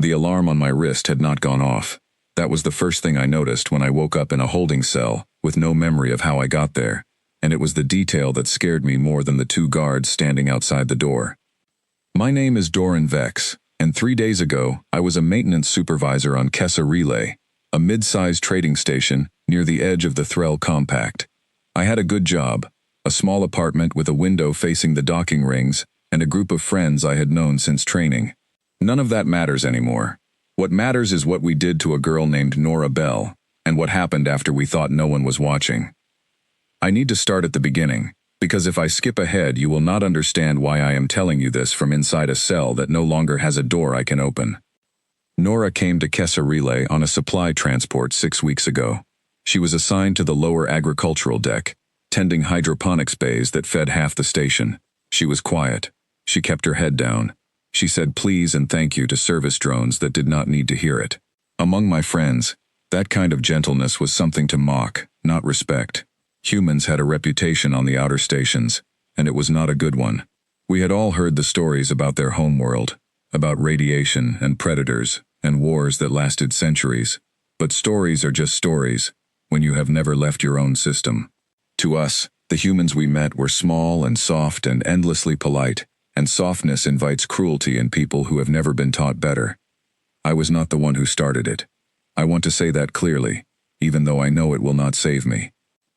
The alarm on my wrist had not gone off. That was the first thing I noticed when I woke up in a holding cell, with no memory of how I got there, and it was the detail that scared me more than the 2 guards standing outside the door. My name is Doran Vex, and 3 days ago, I was a maintenance supervisor on Kessa Relay, a mid-sized trading station near the edge of the Threll Compact. I had a good job, a small apartment with a window facing the docking rings, and a group of friends I had known since training. None of that matters anymore. What matters is what we did to a girl named Nora Bell, and what happened after we thought no one was watching. I need to start at the beginning, because if I skip ahead you will not understand why I am telling you this from inside a cell that no longer has a door I can open. Nora came to Kessa Relay on a supply transport 6 weeks ago. She was assigned to the lower agricultural deck, tending hydroponics bays that fed half the station. She was quiet. She kept her head down. She said please and thank you to service drones that did not need to hear it. Among my friends, that kind of gentleness was something to mock, not respect. Humans had a reputation on the outer stations, and it was not a good one. We had all heard the stories about their homeworld, about radiation and predators and wars that lasted centuries. But stories are just stories when you have never left your own system. To us, the humans we met were small and soft and endlessly polite, and softness invites cruelty in people who have never been taught better. I was not the one who started it. I want to say that clearly, even though I know it will not save me.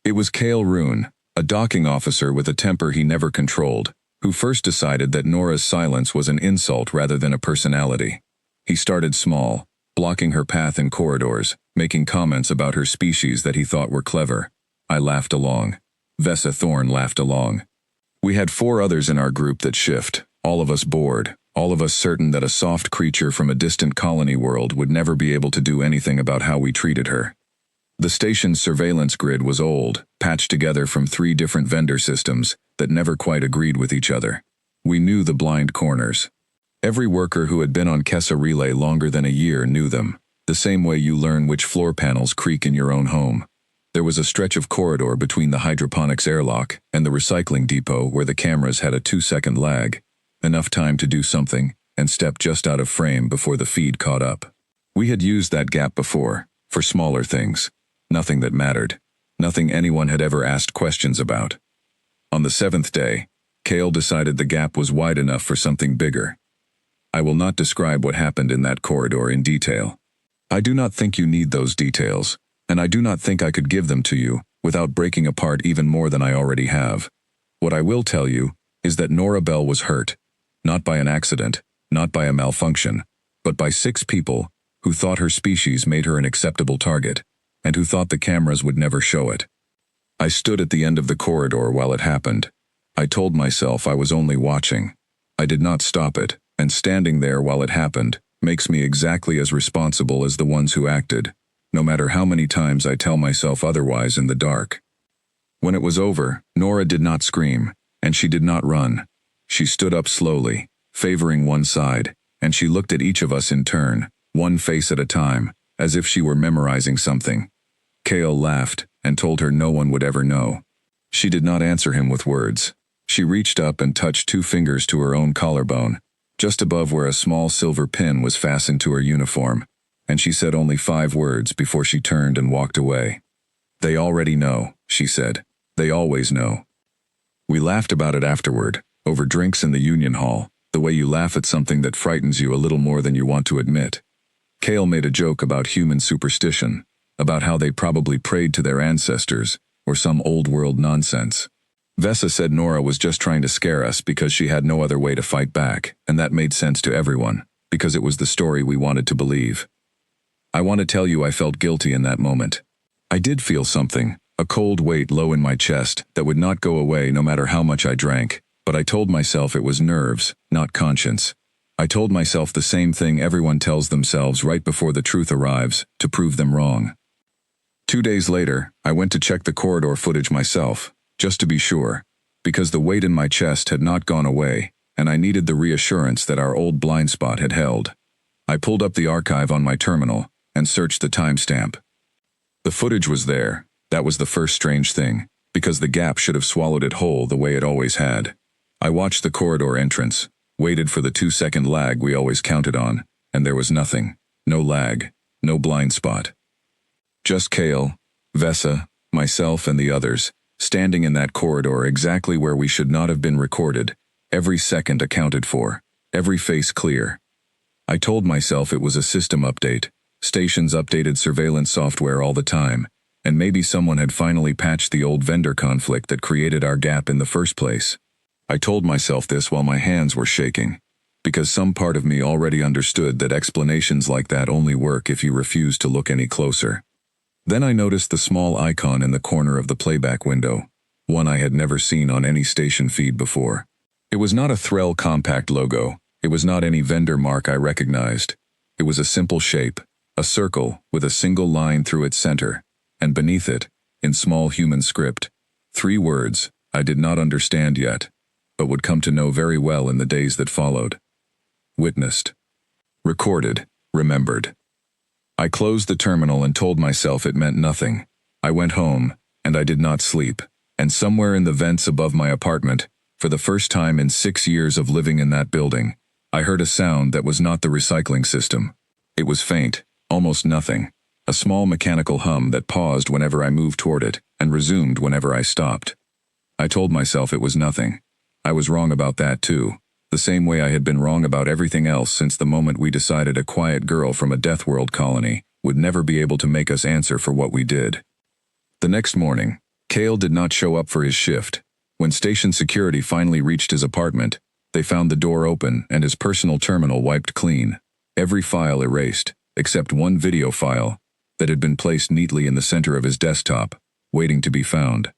It was Cale Rune, a docking officer with a temper he never controlled, who first decided that Nora's silence was an insult rather than a personality. He started small, blocking her path in corridors, making comments about her species that he thought were clever. I laughed along. Vessa Thorne laughed along. We had 4 others in our group that shift, all of us bored, all of us certain that a soft creature from a distant colony world would never be able to do anything about how we treated her. The station's surveillance grid was old, patched together from 3 different vendor systems that never quite agreed with each other. We knew the blind corners. Every worker who had been on Kessa Relay longer than a year knew them, the same way you learn which floor panels creak in your own home. There was a stretch of corridor between the hydroponics airlock and the recycling depot where the cameras had a 2-second lag, enough time to do something and step just out of frame before the feed caught up. We had used that gap before, for smaller things, nothing that mattered, nothing anyone had ever asked questions about. On the 7th day, Cale decided the gap was wide enough for something bigger. I will not describe what happened in that corridor in detail. I do not think you need those details, and I do not think I could give them to you without breaking apart even more than I already have. What I will tell you is that Nora Bell was hurt, not by an accident, not by a malfunction, but by 6 people who thought her species made her an acceptable target, and who thought the cameras would never show it. I stood at the end of the corridor while it happened. I told myself I was only watching. I did not stop it, and standing there while it happened makes me exactly as responsible as the ones who acted, no matter how many times I tell myself otherwise in the dark. When it was over, Nora did not scream, and she did not run. She stood up slowly, favoring one side, and she looked at each of us in turn, one face at a time, as if she were memorizing something. Cale laughed and told her no one would ever know. She did not answer him with words. She reached up and touched 2 fingers to her own collarbone, just above where a small silver pin was fastened to her uniform, and she said only 5 words before she turned and walked away. "They already know," she said. "They always know." We laughed about it afterward, over drinks in the Union Hall, the way you laugh at something that frightens you a little more than you want to admit. Cale made a joke about human superstition, about how they probably prayed to their ancestors, or some old-world nonsense. Vessa said Nora was just trying to scare us because she had no other way to fight back, and that made sense to everyone, because it was the story we wanted to believe. I want to tell you I felt guilty in that moment. I did feel something, a cold weight low in my chest that would not go away no matter how much I drank, but I told myself it was nerves, not conscience. I told myself the same thing everyone tells themselves right before the truth arrives, to prove them wrong. 2 days later, I went to check the corridor footage myself, just to be sure, because the weight in my chest had not gone away, and I needed the reassurance that our old blind spot had held. I pulled up the archive on my terminal and searched the timestamp. The footage was there. That was the first strange thing, because the gap should have swallowed it whole the way it always had. I watched the corridor entrance, waited for the 2-second lag we always counted on, and there was nothing. No lag, no blind spot. Just Kale, Vesa, myself and the others, standing in that corridor exactly where we should not have been recorded, every second accounted for, every face clear. I told myself it was a system update. Stations updated surveillance software all the time, and maybe someone had finally patched the old vendor conflict that created our gap in the first place. I told myself this while my hands were shaking, because some part of me already understood that explanations like that only work if you refuse to look any closer. Then I noticed the small icon in the corner of the playback window, one I had never seen on any station feed before. It was not a Threll Compact logo. It was not any vendor mark I recognized. It was a simple shape, a circle with a single line through its center, and beneath it, in small human script, 3 words I did not understand yet, but would come to know very well in the days that followed. Witnessed. Recorded. Remembered. I closed the terminal and told myself it meant nothing. I went home, and I did not sleep, and somewhere in the vents above my apartment, for the first time in 6 years of living in that building, I heard a sound that was not the recycling system. It was faint, almost nothing, a small mechanical hum that paused whenever I moved toward it, and resumed whenever I stopped. I told myself it was nothing. I was wrong about that too, the same way I had been wrong about everything else since the moment we decided a quiet girl from a Deathworld colony would never be able to make us answer for what we did. The next morning, Kale did not show up for his shift. When station security finally reached his apartment, they found the door open and his personal terminal wiped clean, every file erased, except one video file that had been placed neatly in the center of his desktop, waiting to be found.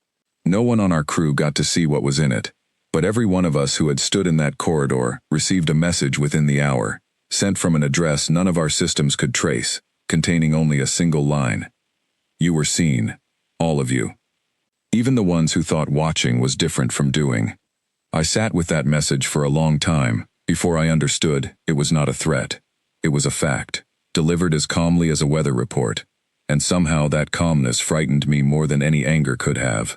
No one on our crew got to see what was in it, but every one of us who had stood in that corridor received a message within the hour, sent from an address none of our systems could trace, containing only a single line. You were seen, all of you. Even the ones who thought watching was different from doing. I sat with that message for a long time, before I understood it was not a threat. It was a fact, delivered as calmly as a weather report, and somehow that calmness frightened me more than any anger could have.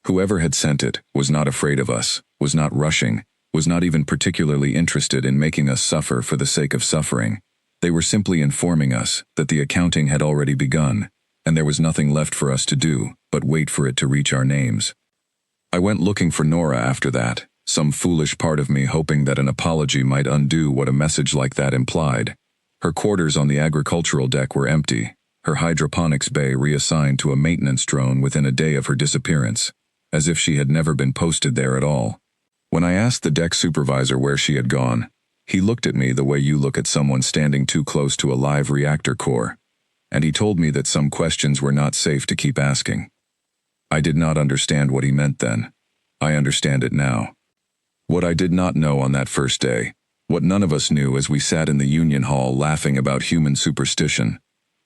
Whoever had sent it was not afraid of us, was not rushing, was not even particularly interested in making us suffer for the sake of suffering. They were simply informing us that the accounting had already begun, and there was nothing left for us to do but wait for it to reach our names. I went looking for Nora after that, some foolish part of me hoping that an apology might undo what a message like that implied. Her quarters on the agricultural deck were empty, her hydroponics bay reassigned to a maintenance drone within a day of her disappearance, as if she had never been posted there at all. When I asked the deck supervisor where she had gone, he looked at me the way you look at someone standing too close to a live reactor core, and he told me that some questions were not safe to keep asking. I did not understand what he meant then. I understand it now. What I did not know on that first day, what none of us knew as we sat in the Union Hall laughing about human superstition,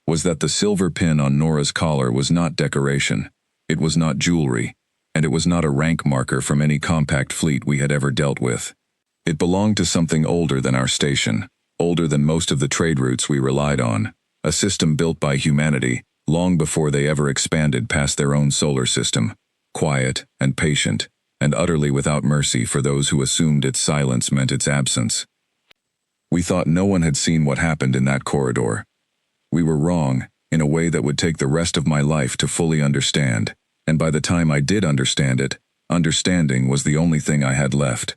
was that the silver pin on Nora's collar was not decoration, it was not jewelry, and it was not a rank marker from any compact fleet we had ever dealt with. It belonged to something older than our station, older than most of the trade routes we relied on, a system built by humanity long before they ever expanded past their own solar system, quiet and patient, and utterly without mercy for those who assumed its silence meant its absence. We thought no one had seen what happened in that corridor. We were wrong, in a way that would take the rest of my life to fully understand, and by the time I did understand it, understanding was the only thing I had left.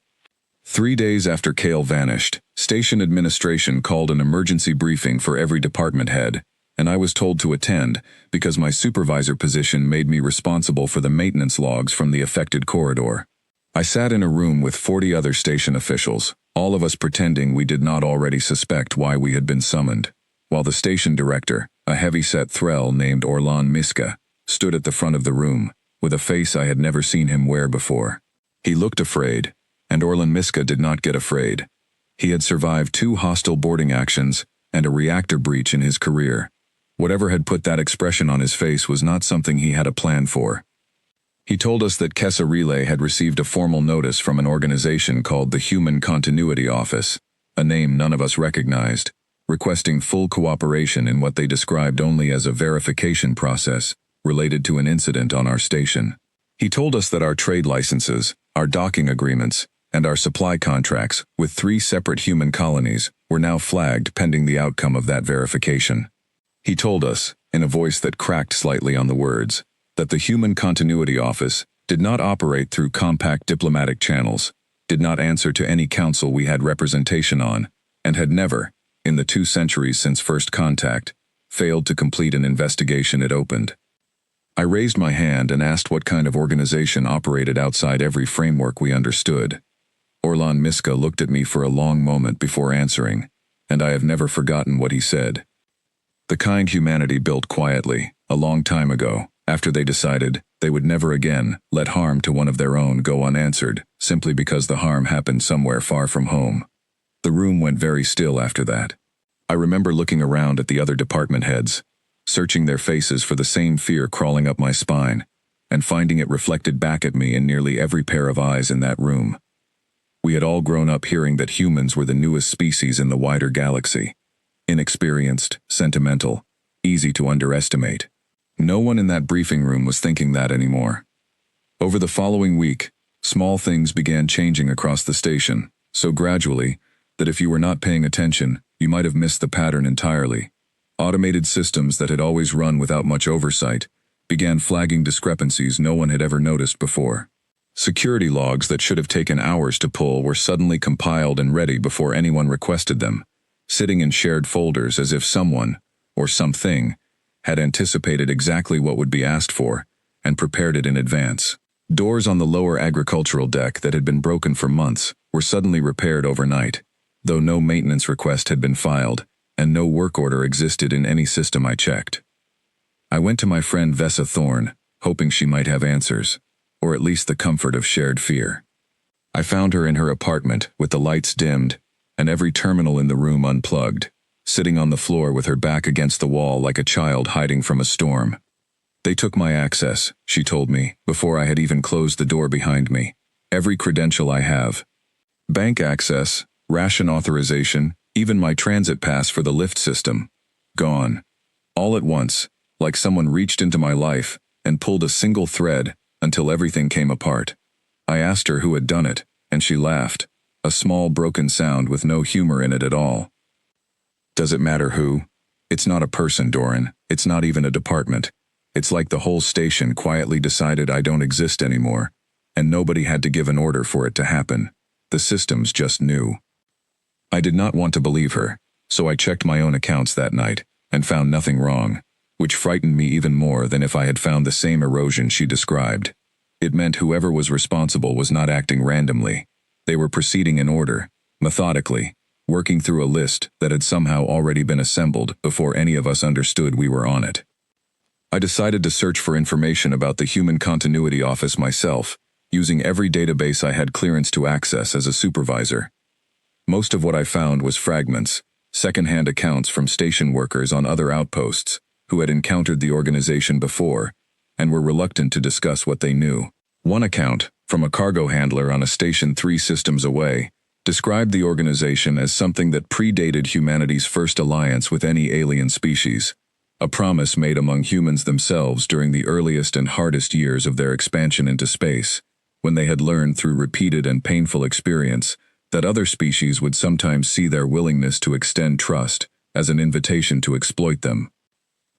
3 days after Kale vanished, station administration called an emergency briefing for every department head, and I was told to attend because my supervisor position made me responsible for the maintenance logs from the affected corridor. I sat in a room with 40 other station officials, all of us pretending we did not already suspect why we had been summoned, while the station director, a heavy-set Threll named Orlan Miska, stood at the front of the room, with a face I had never seen him wear before. He looked afraid, and Orlan Miska did not get afraid. He had survived 2 hostile boarding actions and a reactor breach in his career. Whatever had put that expression on his face was not something he had a plan for. He told us that Kessa Relay had received a formal notice from an organization called the Human Continuity Office, a name none of us recognized, requesting full cooperation in what they described only as a verification process related to an incident on our station. He told us that our trade licenses, our docking agreements, and our supply contracts with 3 separate human colonies were now flagged pending the outcome of that verification. He told us, in a voice that cracked slightly on the words, that the Human Continuity Office did not operate through compact diplomatic channels, did not answer to any council we had representation on, and had never, in the 2 centuries since first contact, failed to complete an investigation it opened. I raised my hand and asked what kind of organization operated outside every framework we understood. Orlan Miska looked at me for a long moment before answering, and I have never forgotten what he said. The kind humanity built quietly, a long time ago, after they decided they would never again let harm to one of their own go unanswered, simply because the harm happened somewhere far from home. The room went very still after that. I remember looking around at the other department heads, searching their faces for the same fear crawling up my spine, and finding it reflected back at me in nearly every pair of eyes in that room. We had all grown up hearing that humans were the newest species in the wider galaxy. Inexperienced, sentimental, easy to underestimate. No one in that briefing room was thinking that anymore. Over the following week, small things began changing across the station, so gradually that if you were not paying attention, you might have missed the pattern entirely. Automated systems that had always run without much oversight began flagging discrepancies no one had ever noticed before. Security logs that should have taken hours to pull were suddenly compiled and ready before anyone requested them, sitting in shared folders as if someone, or something, had anticipated exactly what would be asked for and prepared it in advance. Doors on the lower agricultural deck that had been broken for months were suddenly repaired overnight, though no maintenance request had been filed and no work order existed in any system I checked. I went to my friend Vessa Thorne, hoping she might have answers, or at least the comfort of shared fear. I found her in her apartment with the lights dimmed and every terminal in the room unplugged, sitting on the floor with her back against the wall like a child hiding from a storm. They took my access, she told me, before I had even closed the door behind me. Every credential I have. Bank access, ration authorization, even my transit pass for the lift system. Gone. All at once, like someone reached into my life and pulled a single thread until everything came apart. I asked her who had done it, and she laughed, a small broken sound with no humor in it at all. Does it matter who? It's not a person, Doran. It's not even a department. It's like the whole station quietly decided I don't exist anymore, and nobody had to give an order for it to happen. The systems just knew. I did not want to believe her, so I checked my own accounts that night and found nothing wrong, which frightened me even more than if I had found the same erosion she described. It meant whoever was responsible was not acting randomly. They were proceeding in order, methodically, working through a list that had somehow already been assembled before any of us understood we were on it. I decided to search for information about the Human Continuity Office myself, using every database I had clearance to access as a supervisor. Most of what I found was fragments, second-hand accounts from station workers on other outposts who had encountered the organization before and were reluctant to discuss what they knew. One account, from a cargo handler on a station 3 systems away, described the organization as something that predated humanity's first alliance with any alien species, a promise made among humans themselves during the earliest and hardest years of their expansion into space, when they had learned through repeated and painful experience that other species would sometimes see their willingness to extend trust as an invitation to exploit them.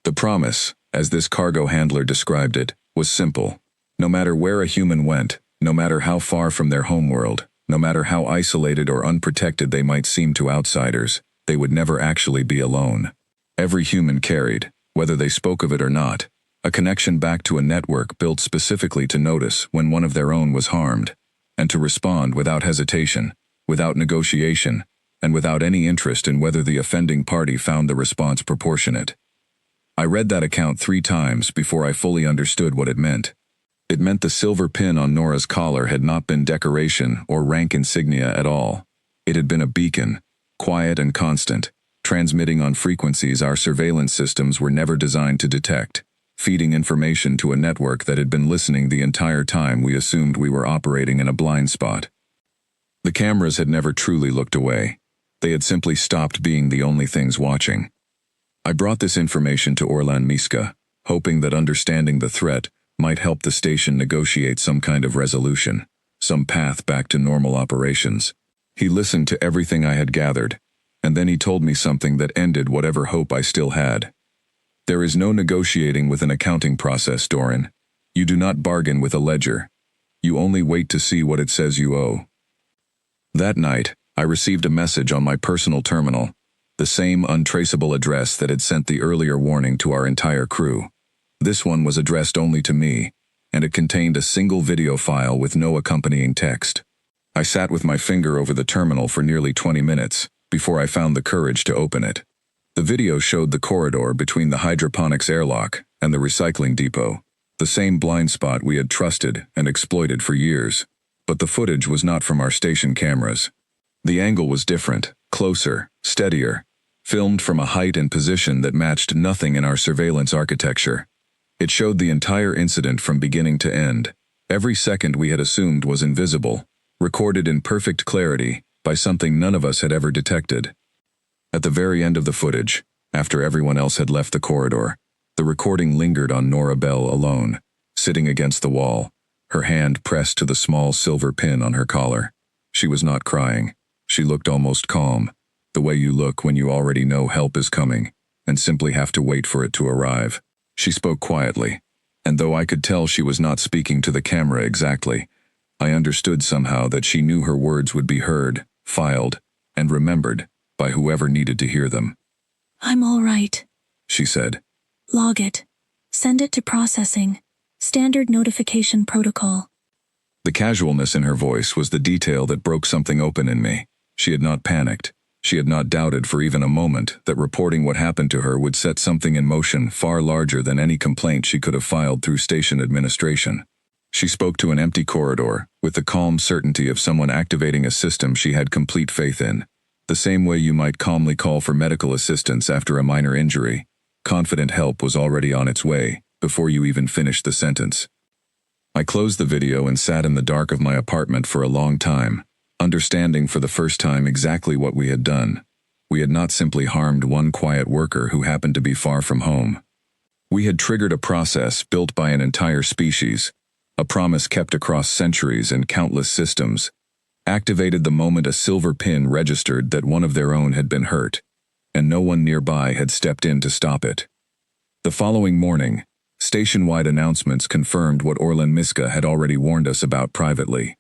The promise, as this cargo handler described it, was simple. No matter where a human went, no matter how far from their homeworld, no matter how isolated or unprotected they might seem to outsiders, they would never actually be alone. Every human carried, whether they spoke of it or not, a connection back to a network built specifically to notice when one of their own was harmed, and to respond without hesitation, without negotiation, and without any interest in whether the offending party found the response proportionate. I read that account 3 times before I fully understood what it meant. It meant the silver pin on Nora's collar had not been decoration or rank insignia at all. It had been a beacon, quiet and constant, transmitting on frequencies our surveillance systems were never designed to detect, feeding information to a network that had been listening the entire time we assumed we were operating in a blind spot. The cameras had never truly looked away. They had simply stopped being the only things watching. I brought this information to Orlan Miska, hoping that understanding the threat might help the station negotiate some kind of resolution, some path back to normal operations. He listened to everything I had gathered, and then he told me something that ended whatever hope I still had. There is no negotiating with an accounting process, Doran. You do not bargain with a ledger. You only wait to see what it says you owe. That night, I received a message on my personal terminal, the same untraceable address that had sent the earlier warning to our entire crew. This one was addressed only to me, and it contained a single video file with no accompanying text. I sat with my finger over the terminal for nearly 20 minutes before I found the courage to open it. The video showed the corridor between the hydroponics airlock and the recycling depot, the same blind spot we had trusted and exploited for years. But the footage was not from our station cameras. The angle was different, closer, steadier, filmed from a height and position that matched nothing in our surveillance architecture. It showed the entire incident from beginning to end. Every second we had assumed was invisible, recorded in perfect clarity by something none of us had ever detected. At the very end of the footage, after everyone else had left the corridor, the recording lingered on Nora Bell alone, sitting against the wall, her hand pressed to the small silver pin on her collar. She was not crying. She looked almost calm, the way you look when you already know help is coming and simply have to wait for it to arrive. She spoke quietly, and though I could tell she was not speaking to the camera exactly, I understood somehow that she knew her words would be heard, filed, and remembered by whoever needed to hear them. "I'm all right," she said. "Log it. Send it to processing. Standard notification protocol." The casualness in her voice was the detail that broke something open in me. She had not panicked. She had not doubted for even a moment that reporting what happened to her would set something in motion far larger than any complaint she could have filed through station administration. She spoke to an empty corridor with the calm certainty of someone activating a system she had complete faith in, the same way you might calmly call for medical assistance after a minor injury. Confident help was already on its way before you even finished the sentence. I closed the video and sat in the dark of my apartment for a long time, understanding for the first time exactly what we had done. We had not simply harmed one quiet worker who happened to be far from home. We had triggered a process built by an entire species, a promise kept across centuries and countless systems, activated the moment a silver pin registered that one of their own had been hurt, and no one nearby had stepped in to stop it. The following morning, station-wide announcements confirmed what Orlan Miska had already warned us about privately.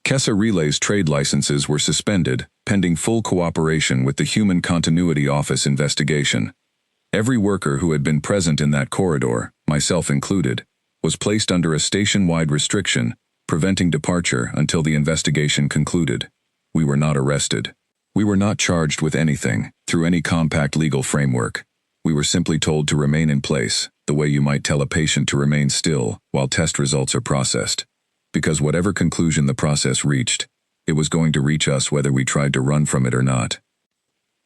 Kessa Relay's trade licenses were suspended, pending full cooperation with the Human Continuity Office investigation. Every worker who had been present in that corridor, myself included, was placed under a station-wide restriction, preventing departure until the investigation concluded. We were not arrested. We were not charged with anything, through any compact legal framework. We were simply told to remain in place, the way you might tell a patient to remain still while test results are processed. Because whatever conclusion the process reached, it was going to reach us whether we tried to run from it or not.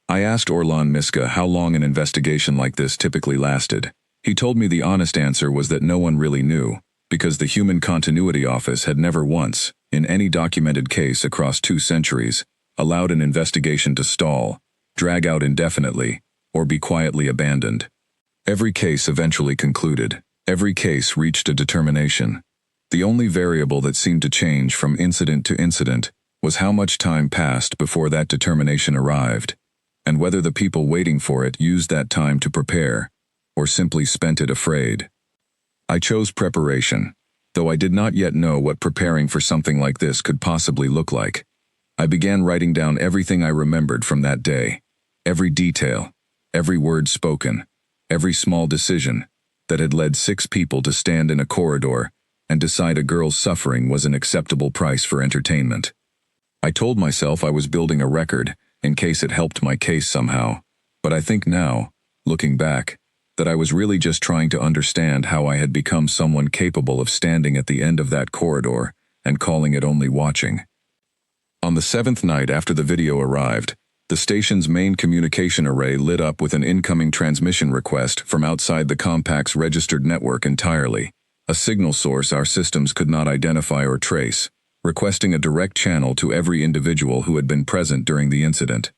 I asked Orlan Miska how long an investigation like this typically lasted. He told me the honest answer was that no one really knew, because the Human Continuity Office had never once, in any documented case across 2 centuries, allowed an investigation to stall, drag out indefinitely, or be quietly abandoned. Every case eventually concluded. Every case reached a determination. The only variable that seemed to change from incident to incident was how much time passed before that determination arrived, and whether the people waiting for it used that time to prepare, or simply spent it afraid. I chose preparation, though I did not yet know what preparing for something like this could possibly look like. I began writing down everything I remembered from that day, every detail, every word spoken, every small decision that had led 6 people to stand in a corridor and decide a girl's suffering was an acceptable price for entertainment. I told myself I was building a record in case it helped my case somehow, but I think now, looking back, that I was really just trying to understand how I had become someone capable of standing at the end of that corridor and calling it only watching. On the 7th night after the video arrived, the station's main communication array lit up with an incoming transmission request from outside the compact's registered network entirely, a signal source our systems could not identify or trace, requesting a direct channel to every individual who had been present during the incident.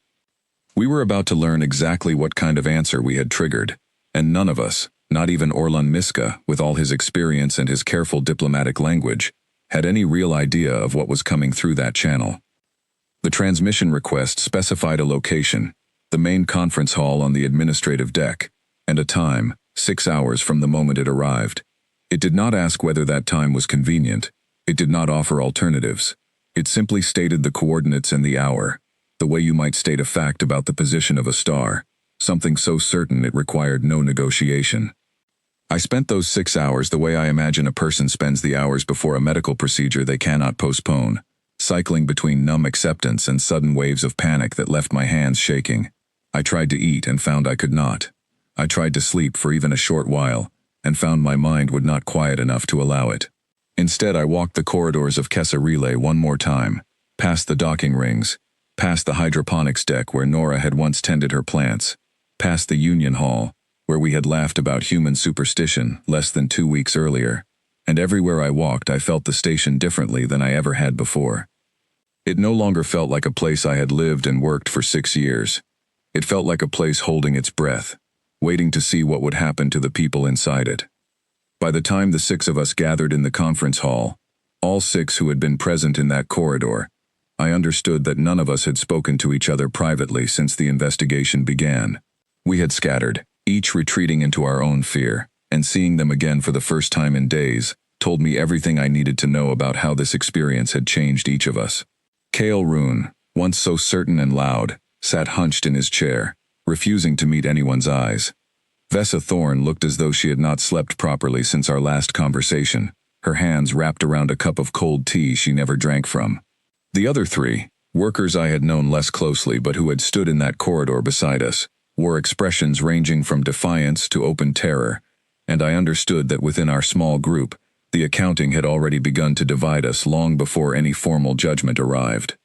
We were about to learn exactly what kind of answer we had triggered, and none of us, not even Orlan Miska, with all his experience and his careful diplomatic language, had any real idea of what was coming through that channel. The transmission request specified a location, the main conference hall on the administrative deck, and a time, 6 hours from the moment it arrived. It did not ask whether that time was convenient. It did not offer alternatives. It simply stated the coordinates and the hour, the way you might state a fact about the position of a star, something so certain it required no negotiation. I spent those 6 hours the way I imagine a person spends the hours before a medical procedure they cannot postpone, cycling between numb acceptance and sudden waves of panic that left my hands shaking. I tried to eat and found I could not. I tried to sleep for even a short while, and found my mind would not quiet enough to allow it. Instead, I walked the corridors of Kessa Relay one more time, past the docking rings, past the hydroponics deck where Nora had once tended her plants, past the Union Hall, where we had laughed about human superstition less than 2 weeks earlier, and everywhere I walked I felt the station differently than I ever had before. It no longer felt like a place I had lived and worked for 6 years. It felt like a place holding its breath, waiting to see what would happen to the people inside it. By the time the 6 of us gathered in the conference hall, all 6 who had been present in that corridor, I understood that none of us had spoken to each other privately since the investigation began. We had scattered, each retreating into our own fear, and seeing them again for the first time in days told me everything I needed to know about how this experience had changed each of us. Kale Roon, once so certain and loud, sat hunched in his chair, refusing to meet anyone's eyes. Vessa Thorne looked as though she had not slept properly since our last conversation, her hands wrapped around a cup of cold tea she never drank from. The other 3, workers I had known less closely but who had stood in that corridor beside us, wore expressions ranging from defiance to open terror, and I understood that within our small group, the accounting had already begun to divide us long before any formal judgment arrived.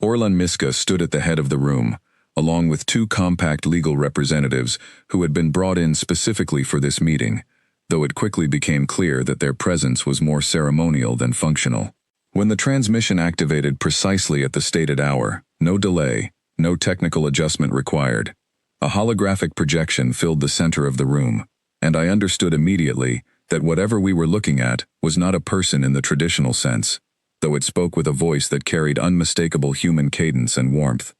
Orlan Miska stood at the head of the room, along with 2 compact legal representatives who had been brought in specifically for this meeting, though it quickly became clear that their presence was more ceremonial than functional. When the transmission activated precisely at the stated hour, no delay, no technical adjustment required, a holographic projection filled the center of the room, and I understood immediately that whatever we were looking at was not a person in the traditional sense, though it spoke with a voice that carried unmistakable human cadence and warmth.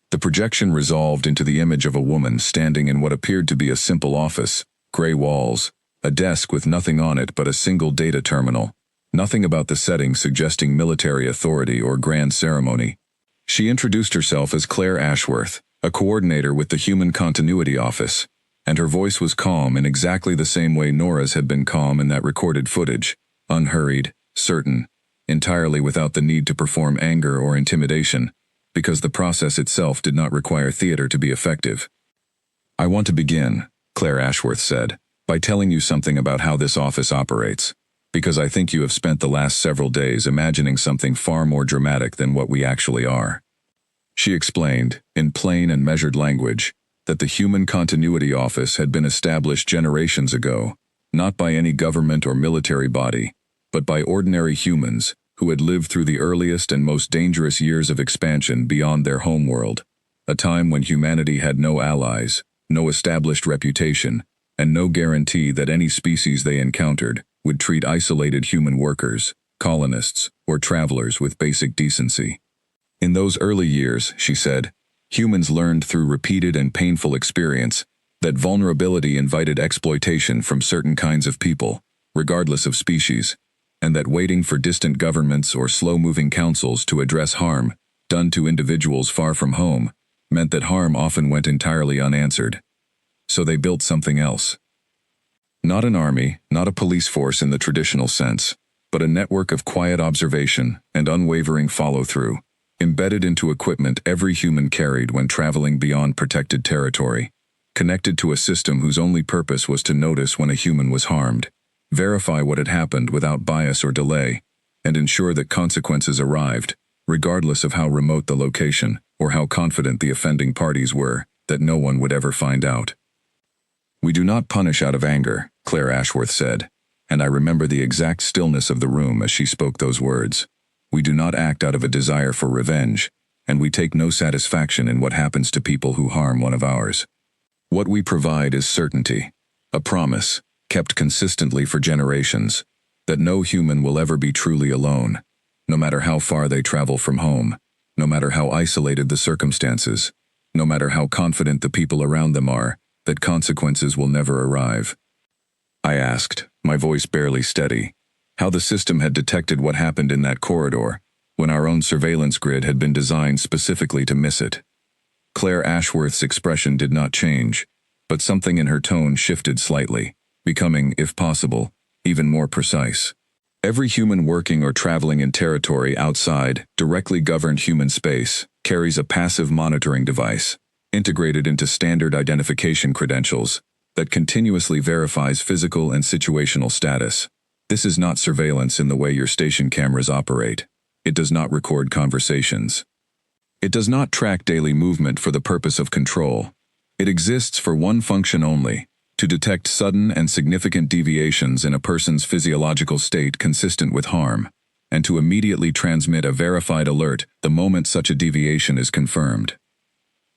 The projection resolved into the image of a woman standing in what appeared to be a simple office, gray walls, a desk with nothing on it but a single data terminal, nothing about the setting suggesting military authority or grand ceremony. She introduced herself as Claire Ashworth, a coordinator with the Human Continuity Office, and her voice was calm in exactly the same way Nora's had been calm in that recorded footage, unhurried, certain, entirely without the need to perform anger or intimidation, because the process itself did not require theater to be effective. "I want to begin," Claire Ashworth said, "by telling you something about how this office operates, because I think you have spent the last several days imagining something far more dramatic than what we actually are." She explained, in plain and measured language, that the Human Continuity Office had been established generations ago, not by any government or military body, but by ordinary humans who had lived through the earliest and most dangerous years of expansion beyond their homeworld, a time when humanity had no allies, no established reputation, and no guarantee that any species they encountered would treat isolated human workers, colonists, or travelers with basic decency. In those early years, she said, humans learned through repeated and painful experience that vulnerability invited exploitation from certain kinds of people, regardless of species, and that waiting for distant governments or slow-moving councils to address harm done to individuals far from home meant that harm often went entirely unanswered. So they built something else. Not an army, not a police force in the traditional sense, but a network of quiet observation and unwavering follow-through, embedded into equipment every human carried when traveling beyond protected territory, connected to a system whose only purpose was to notice when a human was harmed, verify what had happened without bias or delay, and ensure that consequences arrived, regardless of how remote the location or how confident the offending parties were that no one would ever find out. "We do not punish out of anger," Claire Ashworth said, and I remember the exact stillness of the room as she spoke those words. "We do not act out of a desire for revenge, and we take no satisfaction in what happens to people who harm one of ours. What we provide is certainty, a promise, kept consistently for generations, that no human will ever be truly alone, no matter how far they travel from home, no matter how isolated the circumstances, no matter how confident the people around them are, that consequences will never arrive. I asked, my voice barely steady, how the system had detected what happened in that corridor, when our own surveillance grid had been designed specifically to miss it. Claire Ashworth's expression did not change, but something in her tone shifted slightly, becoming, if possible, even more precise. Every human working or traveling in territory outside directly governed human space carries a passive monitoring device, integrated into standard identification credentials, that continuously verifies physical and situational status. This is not surveillance in the way your station cameras operate. It does not record conversations. It does not track daily movement for the purpose of control. It exists for one function only: to detect sudden and significant deviations in a person's physiological state consistent with harm, and to immediately transmit a verified alert the moment such a deviation is confirmed.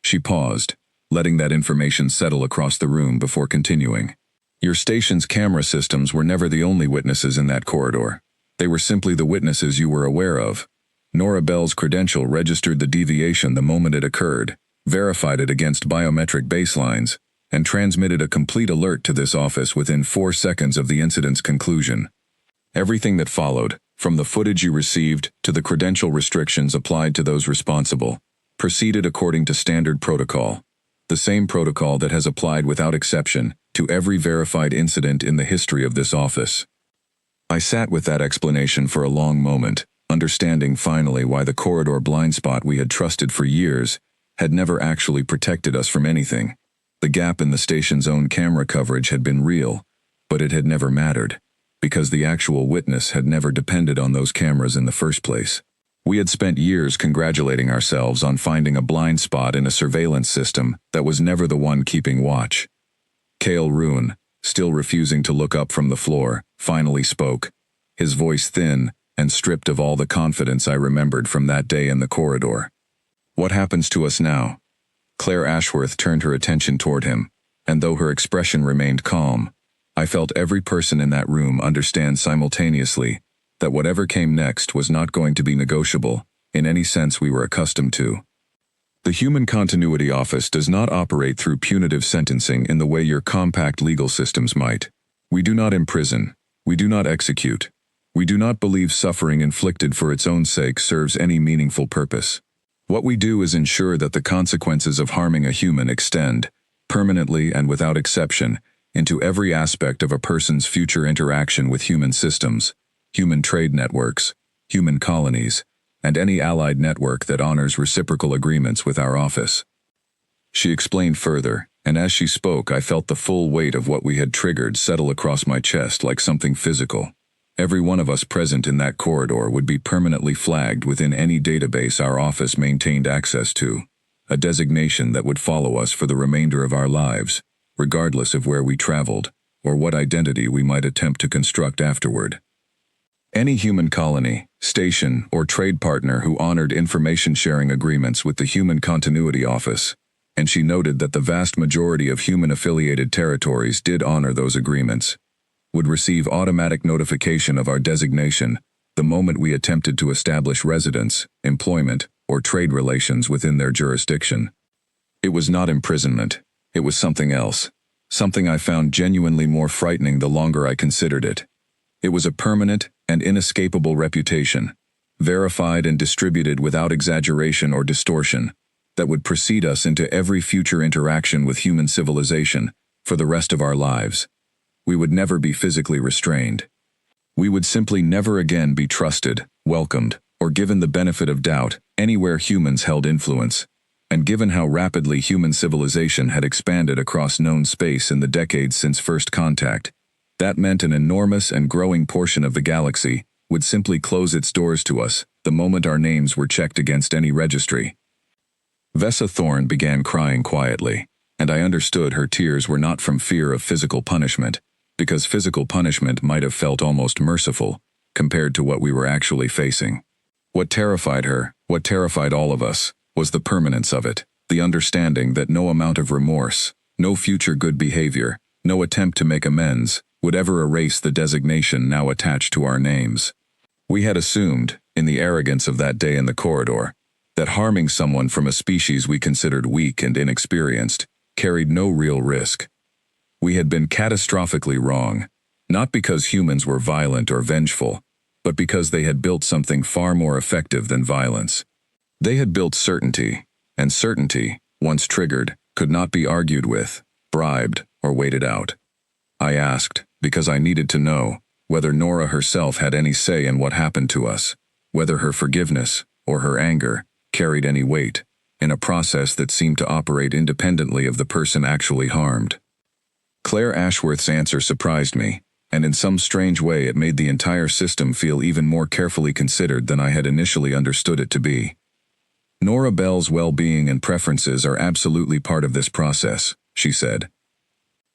She paused, letting that information settle across the room before continuing. Your station's camera systems were never the only witnesses in that corridor. They were simply the witnesses you were aware of. Nora Bell's credential registered the deviation the moment it occurred, verified it against biometric baselines, and transmitted a complete alert to this office within 4 seconds of the incident's conclusion. Everything that followed, from the footage you received to the credential restrictions applied to those responsible, proceeded according to standard protocol, the same protocol that has applied without exception to every verified incident in the history of this office. I sat with that explanation for a long moment, understanding finally why the corridor blind spot we had trusted for years had never actually protected us from anything. The gap in the station's own camera coverage had been real, but it had never mattered, because the actual witness had never depended on those cameras in the first place. We had spent years congratulating ourselves on finding a blind spot in a surveillance system that was never the one keeping watch. Cale Roon, still refusing to look up from the floor, finally spoke, his voice thin and stripped of all the confidence I remembered from that day in the corridor. What happens to us now? Claire Ashworth turned her attention toward him, and though her expression remained calm, I felt every person in that room understand simultaneously that whatever came next was not going to be negotiable in any sense we were accustomed to. The Human Continuity Office does not operate through punitive sentencing in the way your compact legal systems might. We do not imprison. We do not execute. We do not believe suffering inflicted for its own sake serves any meaningful purpose. What we do is ensure that the consequences of harming a human extend, permanently and without exception, into every aspect of a person's future interaction with human systems, human trade networks, human colonies, and any allied network that honors reciprocal agreements with our office. She explained further, and as she spoke I felt the full weight of what we had triggered settle across my chest like something physical. Every one of us present in that corridor would be permanently flagged within any database our office maintained access to, a designation that would follow us for the remainder of our lives, regardless of where we traveled, or what identity we might attempt to construct afterward. Any human colony, station, or trade partner who honored information-sharing agreements with the Human Continuity Office, and she noted that the vast majority of human-affiliated territories did honor those agreements, would receive automatic notification of our designation the moment we attempted to establish residence, employment, or trade relations within their jurisdiction. It was not imprisonment. It was something else, something I found genuinely more frightening the longer I considered it. It was a permanent and inescapable reputation, verified and distributed without exaggeration or distortion, that would precede us into every future interaction with human civilization for the rest of our lives. We would never be physically restrained. We would simply never again be trusted, welcomed, or given the benefit of doubt anywhere humans held influence. And given how rapidly human civilization had expanded across known space in the decades since first contact, that meant an enormous and growing portion of the galaxy would simply close its doors to us the moment our names were checked against any registry. Vessa Thorne began crying quietly, and I understood her tears were not from fear of physical punishment, because physical punishment might have felt almost merciful compared to what we were actually facing. What terrified her, what terrified all of us, was the permanence of it, the understanding that no amount of remorse, no future good behavior, no attempt to make amends, would ever erase the designation now attached to our names. We had assumed, in the arrogance of that day in the corridor, that harming someone from a species we considered weak and inexperienced carried no real risk. We had been catastrophically wrong, not because humans were violent or vengeful, but because they had built something far more effective than violence. They had built certainty, and certainty, once triggered, could not be argued with, bribed, or waited out. I asked, because I needed to know, whether Nora herself had any say in what happened to us, whether her forgiveness, or her anger, carried any weight, in a process that seemed to operate independently of the person actually harmed. Claire Ashworth's answer surprised me, and in some strange way it made the entire system feel even more carefully considered than I had initially understood it to be. Nora Bell's well-being and preferences are absolutely part of this process, she said.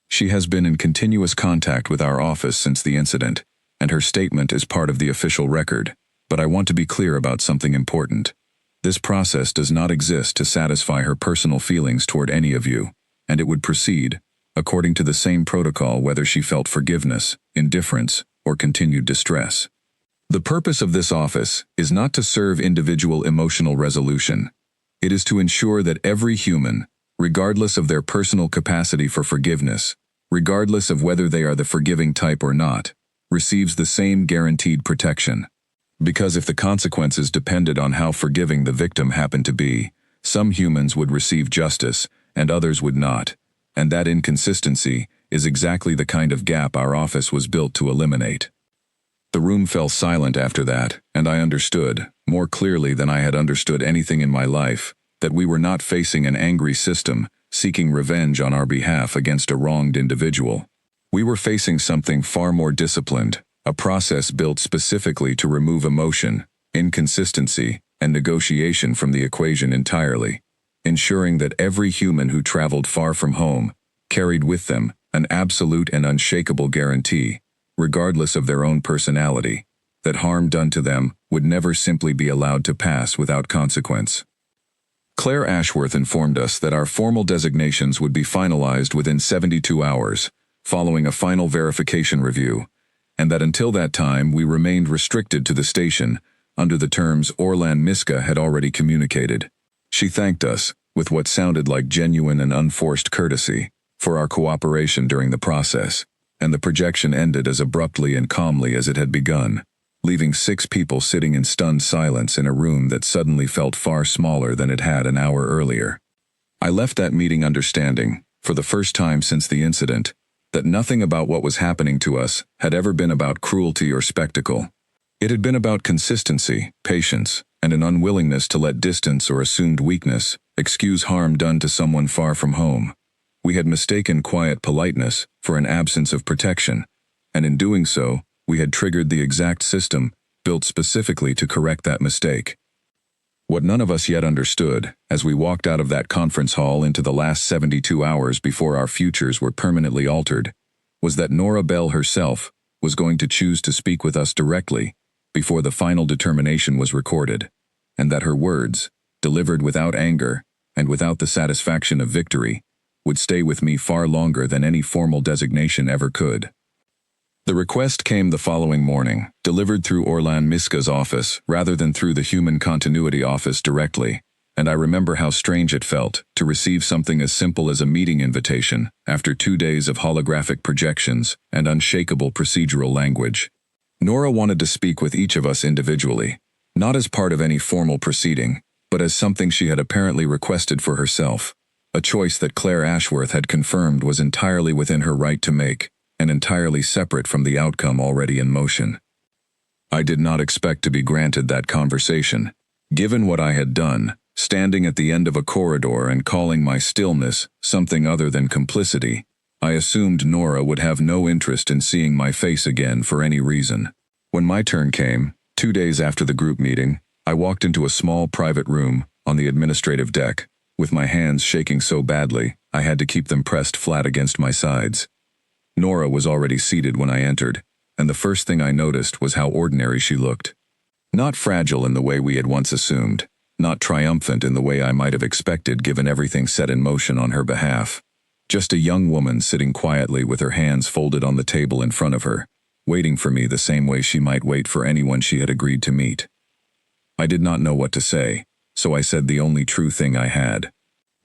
She has been in continuous contact with our office since the incident, and her statement is part of the official record, but I want to be clear about something important. This process does not exist to satisfy her personal feelings toward any of you, and it would proceed, according to the same protocol whether she felt forgiveness, indifference, or continued distress. The purpose of this office is not to serve individual emotional resolution. It is to ensure that every human, regardless of their personal capacity for forgiveness, regardless of whether they are the forgiving type or not, receives the same guaranteed protection. Because if the consequences depended on how forgiving the victim happened to be, some humans would receive justice and others would not, and that inconsistency is exactly the kind of gap our office was built to eliminate. The room fell silent after that, and I understood, more clearly than I had understood anything in my life, that we were not facing an angry system seeking revenge on our behalf against a wronged individual. We were facing something far more disciplined, a process built specifically to remove emotion, inconsistency, and negotiation from the equation entirely, ensuring that every human who traveled far from home carried with them an absolute and unshakable guarantee, regardless of their own personality, that harm done to them would never simply be allowed to pass without consequence. Claire Ashworth informed us that our formal designations would be finalized within 72 hours, following a final verification review, and that until that time we remained restricted to the station under the terms Orlan Miska had already communicated. She thanked us, with what sounded like genuine and unforced courtesy, for our cooperation during the process, and the projection ended as abruptly and calmly as it had begun, leaving 6 people sitting in stunned silence in a room that suddenly felt far smaller than it had an hour earlier. I left that meeting understanding, for the first time since the incident, that nothing about what was happening to us had ever been about cruelty or spectacle. It had been about consistency, patience, and an unwillingness to let distance or assumed weakness excuse harm done to someone far from home. We had mistaken quiet politeness for an absence of protection, and in doing so, we had triggered the exact system built specifically to correct that mistake. What none of us yet understood, as we walked out of that conference hall into the last 72 hours before our futures were permanently altered, was that Nora Bell herself was going to choose to speak with us directly before the final determination was recorded, and that her words, delivered without anger and without the satisfaction of victory, would stay with me far longer than any formal designation ever could. The request came the following morning, delivered through Orlan Miska's office rather than through the Human Continuity office directly, and I remember how strange it felt to receive something as simple as a meeting invitation after 2 days of holographic projections and unshakable procedural language. Nora wanted to speak with each of us individually, not as part of any formal proceeding, but as something she had apparently requested for herself, a choice that Claire Ashworth had confirmed was entirely within her right to make, and entirely separate from the outcome already in motion. I did not expect to be granted that conversation. Given what I had done, standing at the end of a corridor and calling my stillness something other than complicity, I assumed Nora would have no interest in seeing my face again for any reason. When my turn came, 2 days after the group meeting, I walked into a small private room on the administrative deck, with my hands shaking so badly I had to keep them pressed flat against my sides. Nora was already seated when I entered, and the first thing I noticed was how ordinary she looked. Not fragile in the way we had once assumed, not triumphant in the way I might have expected given everything set in motion on her behalf. Just a young woman sitting quietly with her hands folded on the table in front of her, waiting for me the same way she might wait for anyone she had agreed to meet. I did not know what to say, so I said the only true thing I had.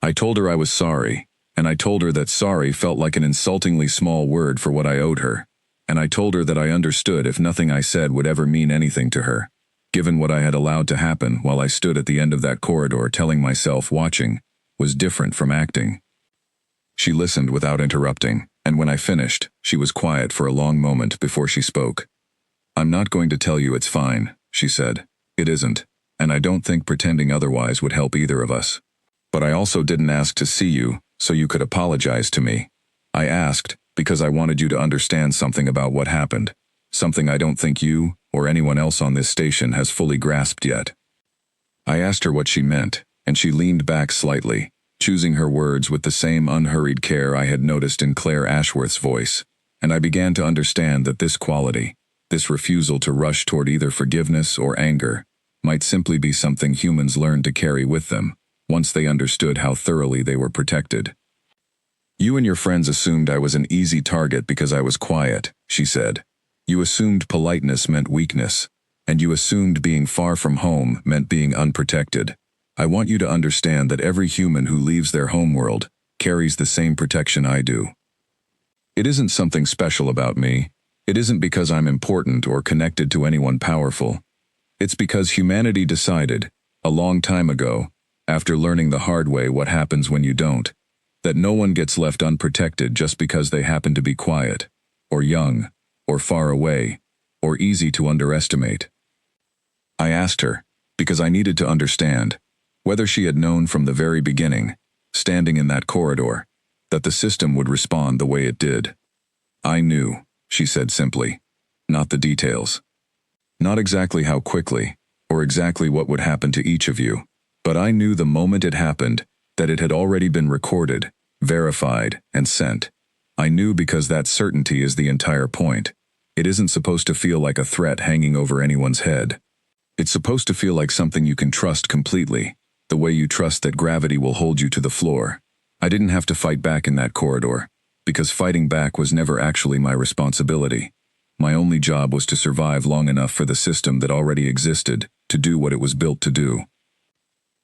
I told her I was sorry, and I told her that sorry felt like an insultingly small word for what I owed her, and I told her that I understood if nothing I said would ever mean anything to her, given what I had allowed to happen while I stood at the end of that corridor telling myself watching was different from acting. She listened without interrupting, and when I finished, she was quiet for a long moment before she spoke. "I'm not going to tell you it's fine," she said. "It isn't, and I don't think pretending otherwise would help either of us. But I also didn't ask to see you so you could apologize to me. I asked because I wanted you to understand something about what happened, something I don't think you or anyone else on this station has fully grasped yet." I asked her what she meant, and she leaned back slightly, choosing her words with the same unhurried care I had noticed in Claire Ashworth's voice, and I began to understand that this quality, this refusal to rush toward either forgiveness or anger, might simply be something humans learn to carry with them, once they understood how thoroughly they were protected. "You and your friends assumed I was an easy target because I was quiet," she said. "You assumed politeness meant weakness, and you assumed being far from home meant being unprotected. I want you to understand that every human who leaves their homeworld carries the same protection I do. It isn't something special about me. It isn't because I'm important or connected to anyone powerful. It's because humanity decided, a long time ago, after learning the hard way what happens when you don't, that no one gets left unprotected just because they happen to be quiet, or young, or far away, or easy to underestimate." I asked her, because I needed to understand, whether she had known from the very beginning, standing in that corridor, that the system would respond the way it did. "I knew," she said simply, "not the details. Not exactly how quickly, or exactly what would happen to each of you, but I knew the moment it happened that it had already been recorded, verified, and sent. I knew because that certainty is the entire point. It isn't supposed to feel like a threat hanging over anyone's head. It's supposed to feel like something you can trust completely, the way you trust that gravity will hold you to the floor. I didn't have to fight back in that corridor, because fighting back was never actually my responsibility. My only job was to survive long enough for the system that already existed to do what it was built to do."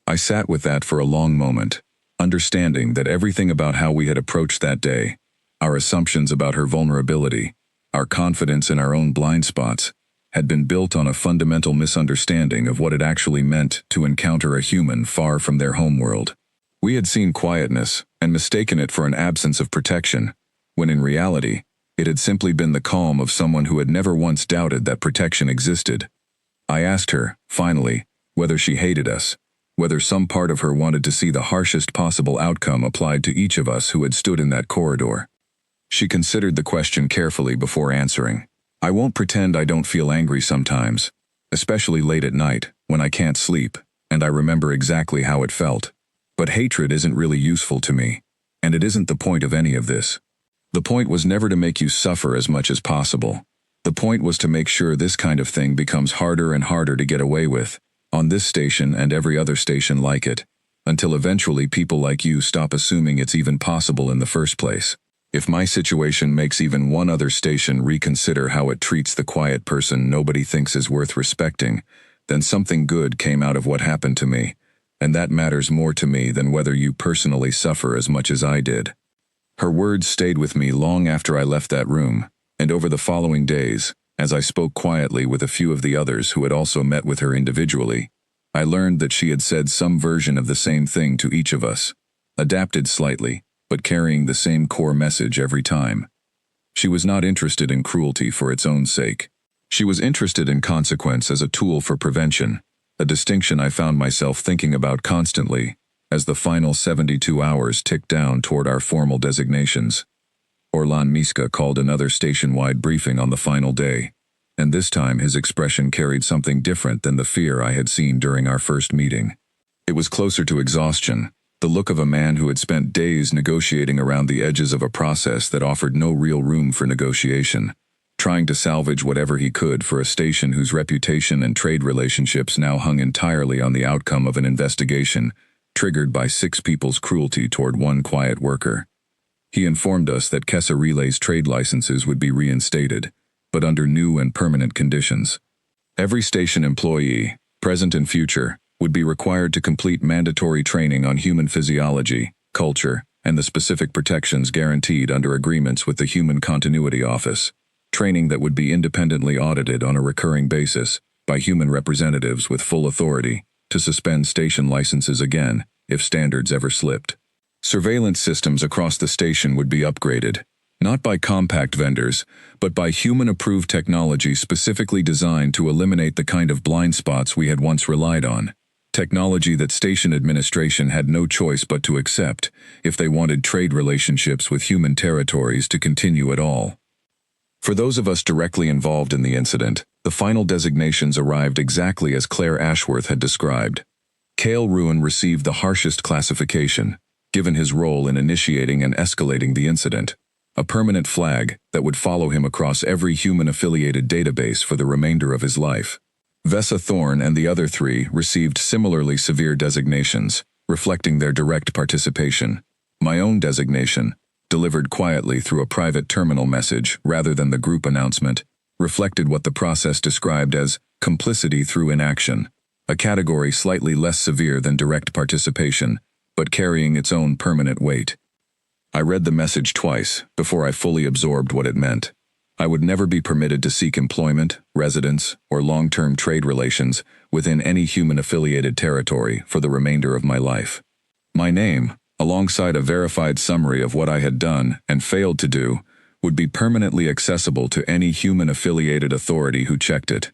I sat with that for a long moment, understanding that everything about how we had approached that day, our assumptions about her vulnerability, our confidence in our own blind spots, had been built on a fundamental misunderstanding of what it actually meant to encounter a human far from their homeworld. We had seen quietness and mistaken it for an absence of protection, when in reality, it had simply been the calm of someone who had never once doubted that protection existed. I asked her, finally, whether she hated us, whether some part of her wanted to see the harshest possible outcome applied to each of us who had stood in that corridor. She considered the question carefully before answering. "I won't pretend I don't feel angry sometimes, especially late at night, when I can't sleep, and I remember exactly how it felt. But hatred isn't really useful to me, and it isn't the point of any of this. The point was never to make you suffer as much as possible. The point was to make sure this kind of thing becomes harder and harder to get away with, on this station and every other station like it, until eventually people like you stop assuming it's even possible in the first place. If my situation makes even one other station reconsider how it treats the quiet person nobody thinks is worth respecting, then something good came out of what happened to me, and that matters more to me than whether you personally suffer as much as I did." Her words stayed with me long after I left that room, and over the following days, as I spoke quietly with a few of the others who had also met with her individually, I learned that she had said some version of the same thing to each of us, adapted slightly, but carrying the same core message every time. She was not interested in cruelty for its own sake. She was interested in consequence as a tool for prevention, a distinction I found myself thinking about constantly as the final 72 hours ticked down toward our formal designations. Orlan Miska called another station-wide briefing on the final day, and this time his expression carried something different than the fear I had seen during our first meeting. It was closer to exhaustion, the look of a man who had spent days negotiating around the edges of a process that offered no real room for negotiation, trying to salvage whatever he could for a station whose reputation and trade relationships now hung entirely on the outcome of an investigation triggered by 6 people's cruelty toward one quiet worker. He informed us that Kessa Relay's trade licenses would be reinstated, but under new and permanent conditions. Every station employee, present and future, would be required to complete mandatory training on human physiology, culture, and the specific protections guaranteed under agreements with the Human Continuity Office. Training that would be independently audited on a recurring basis by human representatives with full authority to suspend station licenses again if standards ever slipped. Surveillance systems across the station would be upgraded, not by compact vendors, but by human-approved technology specifically designed to eliminate the kind of blind spots we had once relied on. Technology that station administration had no choice but to accept if they wanted trade relationships with human territories to continue at all. For those of us directly involved in the incident, the final designations arrived exactly as Claire Ashworth had described. Cale Ruin received the harshest classification, given his role in initiating and escalating the incident, a permanent flag that would follow him across every human-affiliated database for the remainder of his life. Vessa Thorne and the other three received similarly severe designations, reflecting their direct participation. My own designation, delivered quietly through a private terminal message rather than the group announcement, reflected what the process described as complicity through inaction, a category slightly less severe than direct participation, but carrying its own permanent weight. I read the message twice before I fully absorbed what it meant. I would never be permitted to seek employment, residence, or long-term trade relations within any human-affiliated territory for the remainder of my life. My name, alongside a verified summary of what I had done and failed to do, would be permanently accessible to any human-affiliated authority who checked it.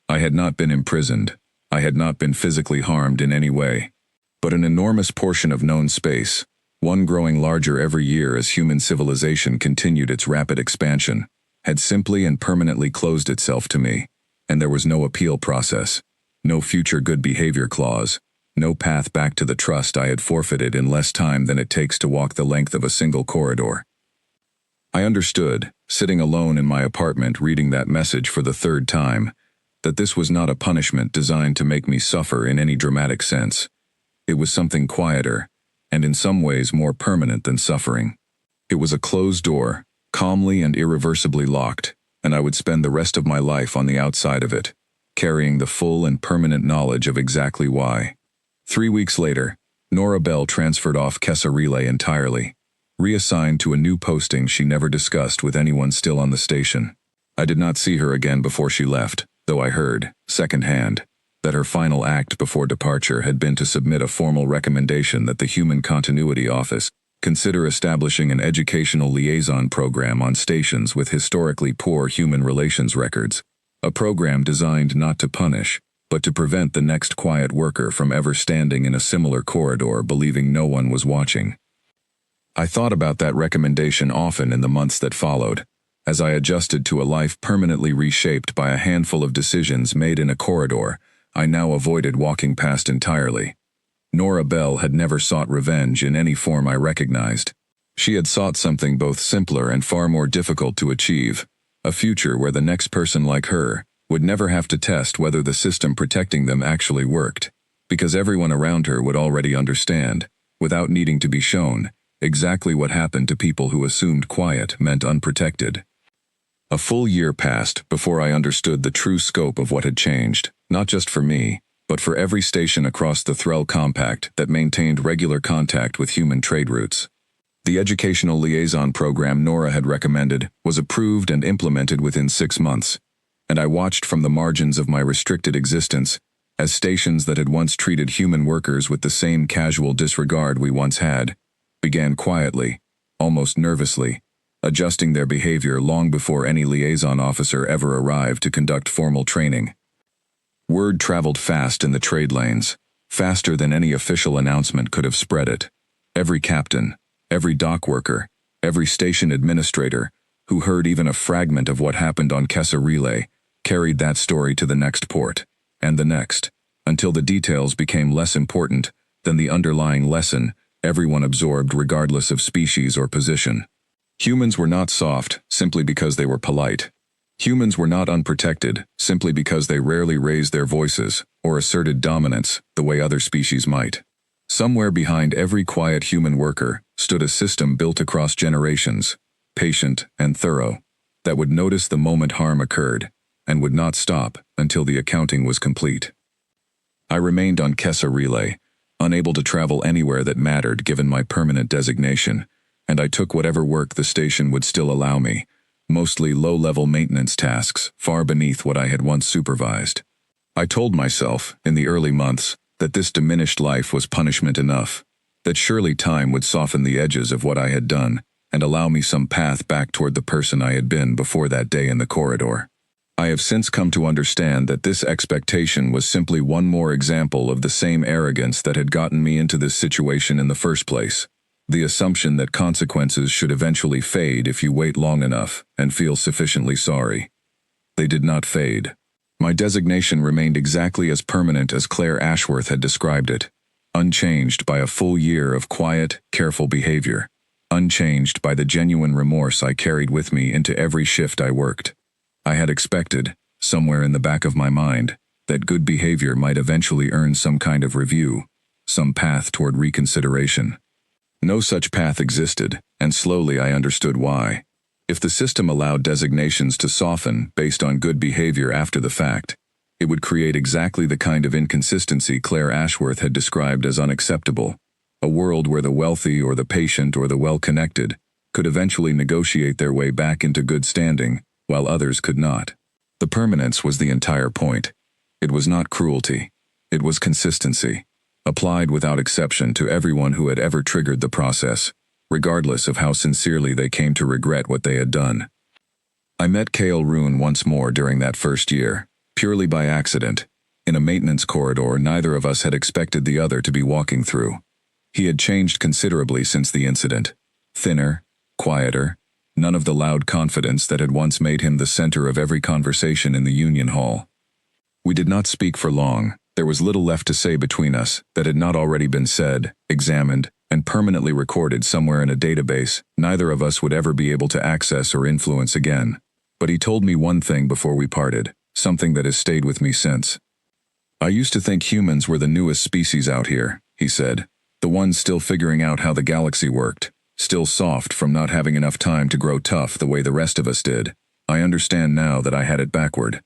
I had not been imprisoned. I had not been physically harmed in any way. But an enormous portion of known space, one growing larger every year as human civilization continued its rapid expansion, had simply and permanently closed itself to me, and there was no appeal process, no future good behavior clause, no path back to the trust I had forfeited in less time than it takes to walk the length of a single corridor. I understood, sitting alone in my apartment reading that message for the third time, that this was not a punishment designed to make me suffer in any dramatic sense. It was something quieter, and in some ways more permanent than suffering. It was a closed door, calmly and irreversibly locked, and I would spend the rest of my life on the outside of it, carrying the full and permanent knowledge of exactly why. 3 weeks later, Nora Bell transferred off Kessa Relay entirely, reassigned to a new posting she never discussed with anyone still on the station. I did not see her again before she left, though I heard, secondhand, that her final act before departure had been to submit a formal recommendation that the Human Continuity Office consider establishing an educational liaison program on stations with historically poor human relations records, a program designed not to punish, but to prevent the next quiet worker from ever standing in a similar corridor believing no one was watching. I thought about that recommendation often in the months that followed, as I adjusted to a life permanently reshaped by a handful of decisions made in a corridor I now avoided walking past entirely. Nora Bell had never sought revenge in any form I recognized. She had sought something both simpler and far more difficult to achieve, a future where the next person like her would never have to test whether the system protecting them actually worked, because everyone around her would already understand, without needing to be shown, exactly what happened to people who assumed quiet meant unprotected. A full year passed before I understood the true scope of what had changed, not just for me, but for every station across the Threll Compact that maintained regular contact with human trade routes. The educational liaison program Nora had recommended was approved and implemented within 6 months, and I watched from the margins of my restricted existence as stations that had once treated human workers with the same casual disregard we once had began quietly, almost nervously, adjusting their behavior long before any liaison officer ever arrived to conduct formal training. Word traveled fast in the trade lanes, faster than any official announcement could have spread it. Every captain, every dock worker, every station administrator who heard even a fragment of what happened on Kessa Relay carried that story to the next port, and the next, until the details became less important than the underlying lesson everyone absorbed regardless of species or position. Humans were not soft simply because they were polite. Humans were not unprotected simply because they rarely raised their voices or asserted dominance the way other species might. Somewhere behind every quiet human worker stood a system built across generations, patient and thorough, that would notice the moment harm occurred and would not stop until the accounting was complete. I remained on Kessa Relay, unable to travel anywhere that mattered given my permanent designation, and I took whatever work the station would still allow me, mostly low-level maintenance tasks, far beneath what I had once supervised. I told myself, in the early months, that this diminished life was punishment enough, that surely time would soften the edges of what I had done and allow me some path back toward the person I had been before that day in the corridor. I have since come to understand that this expectation was simply one more example of the same arrogance that had gotten me into this situation in the first place. The assumption that consequences should eventually fade if you wait long enough and feel sufficiently sorry. They did not fade. My designation remained exactly as permanent as Claire Ashworth had described it, unchanged by a full year of quiet, careful behavior, unchanged by the genuine remorse I carried with me into every shift I worked. I had expected, somewhere in the back of my mind, that good behavior might eventually earn some kind of review, some path toward reconsideration. No such path existed, and slowly I understood why. If the system allowed designations to soften based on good behavior after the fact, it would create exactly the kind of inconsistency Claire Ashworth had described as unacceptable, a world where the wealthy or the patient or the well-connected could eventually negotiate their way back into good standing, while others could not. The permanence was the entire point. It was not cruelty. It was consistency, applied without exception to everyone who had ever triggered the process, regardless of how sincerely they came to regret what they had done. I met Kale Rune once more during that first year, purely by accident, in a maintenance corridor neither of us had expected the other to be walking through. He had changed considerably since the incident. Thinner, quieter, none of the loud confidence that had once made him the center of every conversation in the Union Hall. We did not speak for long. There was little left to say between us that had not already been said, examined, and permanently recorded somewhere in a database neither of us would ever be able to access or influence again. But he told me one thing before we parted, something that has stayed with me since. "I used to think humans were the newest species out here," he said, "the ones still figuring out how the galaxy worked, still soft from not having enough time to grow tough the way the rest of us did. I understand now that I had it backward.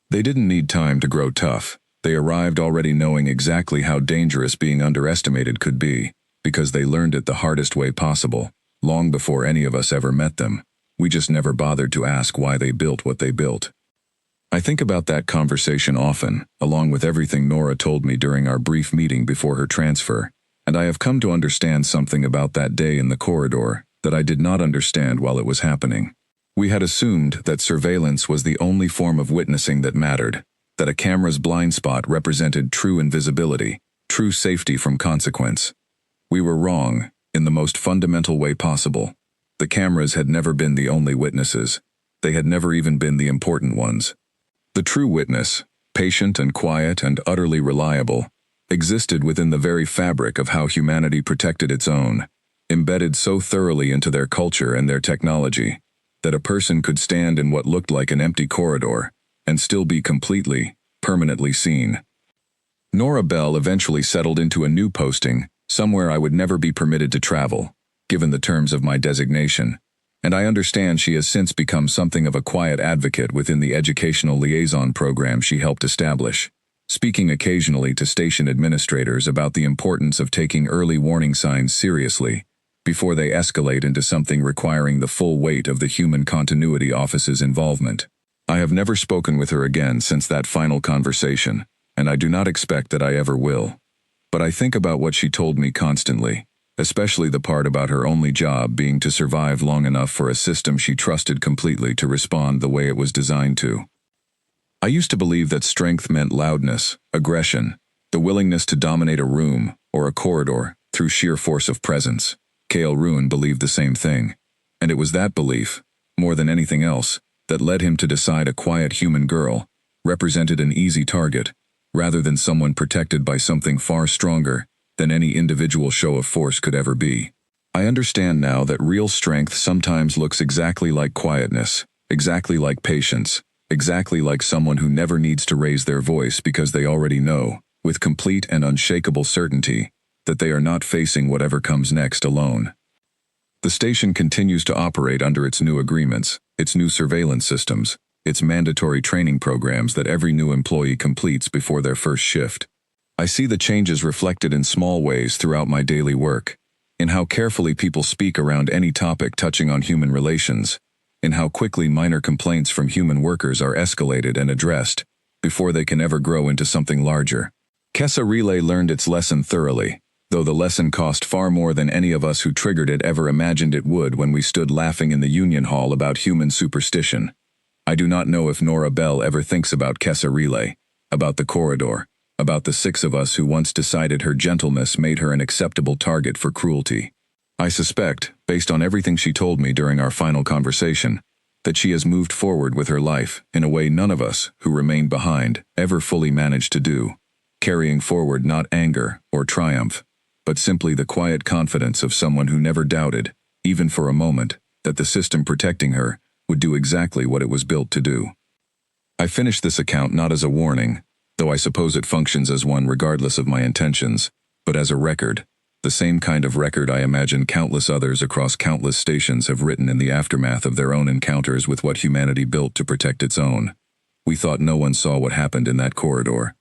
They didn't need time to grow tough. They arrived already knowing exactly how dangerous being underestimated could be, because they learned it the hardest way possible, long before any of us ever met them. We just never bothered to ask why they built what they built." I think about that conversation often, along with everything Nora told me during our brief meeting before her transfer, and I have come to understand something about that day in the corridor that I did not understand while it was happening. We had assumed that surveillance was the only form of witnessing that mattered, that a camera's blind spot represented true invisibility, true safety from consequence. We were wrong, in the most fundamental way possible. The cameras had never been the only witnesses. They had never even been the important ones. The true witness, patient and quiet and utterly reliable, existed within the very fabric of how humanity protected its own, embedded so thoroughly into their culture and their technology, that a person could stand in what looked like an empty corridor and still be completely, permanently seen. Nora Bell eventually settled into a new posting, somewhere I would never be permitted to travel, given the terms of my designation, and I understand she has since become something of a quiet advocate within the educational liaison program she helped establish, speaking occasionally to station administrators about the importance of taking early warning signs seriously before they escalate into something requiring the full weight of the Human Continuity Office's involvement. I have never spoken with her again since that final conversation, and I do not expect that I ever will. But I think about what she told me constantly, especially the part about her only job being to survive long enough for a system she trusted completely to respond the way it was designed to. I used to believe that strength meant loudness, aggression, the willingness to dominate a room or a corridor through sheer force of presence. Kale Rune believed the same thing, and it was that belief, more than anything else, that led him to decide a quiet human girl represented an easy target, rather than someone protected by something far stronger than any individual show of force could ever be. I understand now that real strength sometimes looks exactly like quietness, exactly like patience, exactly like someone who never needs to raise their voice because they already know, with complete and unshakable certainty, that they are not facing whatever comes next alone. The station continues to operate under its new agreements, its new surveillance systems, its mandatory training programs that every new employee completes before their first shift. I see the changes reflected in small ways throughout my daily work, in how carefully people speak around any topic touching on human relations, in how quickly minor complaints from human workers are escalated and addressed, before they can ever grow into something larger. Kessa Relay learned its lesson thoroughly, though the lesson cost far more than any of us who triggered it ever imagined it would when we stood laughing in the Union Hall about human superstition. I do not know if Nora Bell ever thinks about Kessa Relay, about the corridor, about the 6 of us who once decided her gentleness made her an acceptable target for cruelty. I suspect, based on everything she told me during our final conversation, that she has moved forward with her life in a way none of us, who remained behind, ever fully managed to do, carrying forward not anger or triumph, but simply the quiet confidence of someone who never doubted, even for a moment, that the system protecting her would do exactly what it was built to do. I finish this account not as a warning, though I suppose it functions as one regardless of my intentions, but as a record, the same kind of record I imagine countless others across countless stations have written in the aftermath of their own encounters with what humanity built to protect its own. We thought no one saw what happened in that corridor.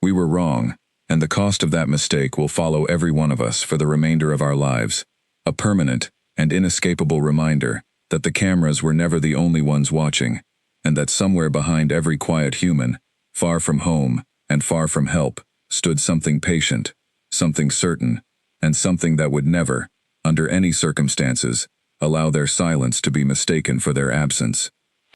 We were wrong, and the cost of that mistake will follow every one of us for the remainder of our lives, a permanent and inescapable reminder that the cameras were never the only ones watching, and that somewhere behind every quiet human, far from home and far from help, stood something patient, something certain, and something that would never, under any circumstances, allow their silence to be mistaken for their absence.